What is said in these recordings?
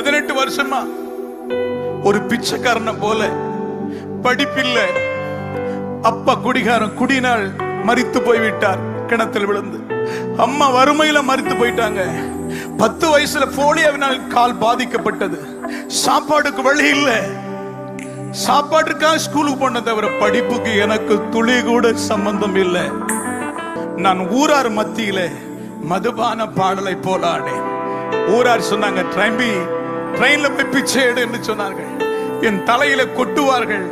18 வருஷமா ஒரு பிச்சைக்காரனை போல, படிப்பில்லை, அப்பா குடிகாரன், குடினால் மரித்து போய்விட்டார் கிணத்தில் விழுந்து. அம்மா வறுமையில மரித்து போயிட்டாங்க. 10 வயசுல போலியோவினால் கால் பாதிக்கப்பட்டது. சாப்பாடுக்கு வழி இல்லை. சாப்பாட்டுக்காக ஸ்கூலுக்கு போன தவிர படிப்புக்கு எனக்கு துளி கூட சம்பந்தம் இல்லை. நான் ஊரார் மத்தியில மதுபான பாடலை போல ஆனேன். ஊரார் சொன்னாங்க, ட்ரெயின்ல போய் பிச்சை எடு என்று சொன்னார்கள். என் தலையில கொட்டுவார்கள்.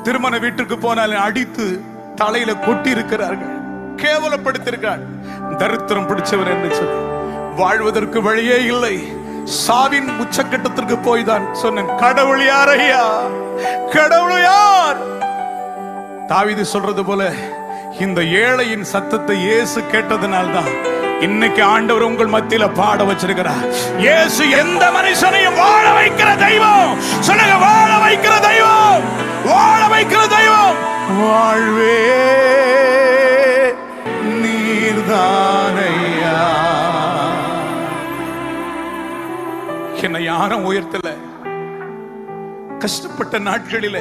திருமண வீட்டுக்கு போனாலும் அடித்து தலையில கொட்டி இருக்கிறார்கள், கேவலப்படுத்திருக்கார். தரித்திரம் பிடிச்சவர் என்று சொல்லி வாழ்வதற்கு வழியே இல்லை. சாவின் உச்சக்கட்டத்திற்கு போய் தான் சொன்னேன், கடவுள் யார் ஐயா, கடவுள் யார்? தாவீது சொல்றது போல இந்த ஏழையின் சத்தத்தை இயேசு கேட்டதனால்தான் இன்னைக்கு ஆண்டவர் உங்கள் மத்தியில பாட வச்சிருக்கிறார். இயேசு எந்த மனுஷனையும் வாழ வைக்கிற தெய்வம். சொல்லுங்க, வாழ வைக்கிற தெய்வம், வாழ வைக்கிற தெய்வம். வாழ்வே நீர்தானையா. என்னை யாரும் உயர்த்தல. கஷ்டப்பட்ட நாட்களில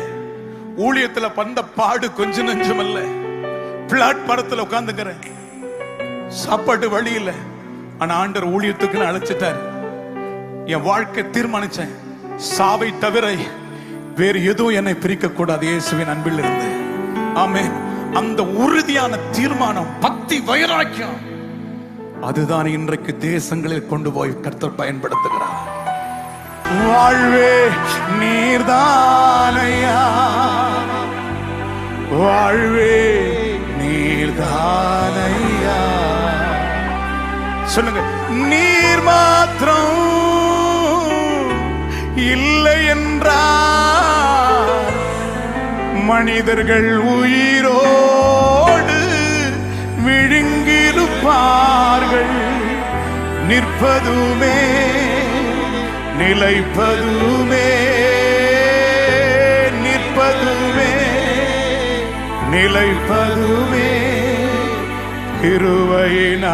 ஊழியத்துல வந்த பாடு கொஞ்சம் நஞ்சம் அல்ல. பிளாட்பாரத்தில் உட்கார்ந்துக்கிறேன், சாப்பாட்டு வழி இல்ல. ஆனா ஆண்டவர் ஊழியத்துக்கு அழைச்சிட்டார். என் வாழ்க்கை தீர்மானிச்சேன், சாவை தவிர வேறு எதுவும் என்னை பிரிக்க கூடாது இயேசுவின் அன்பில் இருந்து. ஆமென். அந்த உறுதியான தீர்மானம், பக்தி, வைராக்கியம், அதுதான் இன்றைக்கு தேசங்களில் கொண்டு போய் கர்த்தர் பயன்படுத்துகிறார். வாழ்வே நீர்தானையா, வாழ்வே நீர்தானையா. சொல்லுங்க, நீர் மாத்திரம் இல்லை என்றால் மனிதர்கள் உயிரோடு விழுங்கிருப்பார்கள். நிற்பதுமே நிலைப்பதுமே, நிற்பதுமே நிலைப்பதுமே கிருபையினால்தான்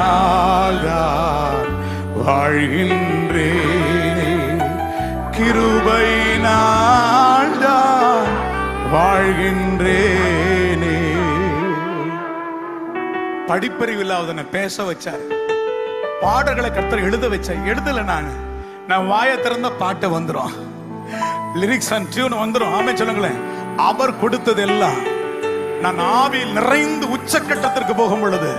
வாழ்கின்றேனே, கிருபையினால்தான் வாழ்கின்றேனே. படிப்பறிவு இல்லாதவனை பேச வச்சார், பாடல்களை கர்த்தர் எழுத வச்சார். எழுதல நான் வாயை திறந்த பாட்டு வந்துடும், லிரிக்ஸ் அண்ட் டியூன் வந்துடும். ஆமே சொல்லுங்களேன். அவர் கொடுத்தது எல்லாம் நான் ஆவியில் நிறைந்து உச்சக்கட்டத்திற்கு போகும் பொழுது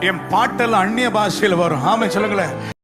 என் பாட்டெல்லாம் அந்நிய பாஷையில் வரும். ஆமே சொல்லுங்களேன்.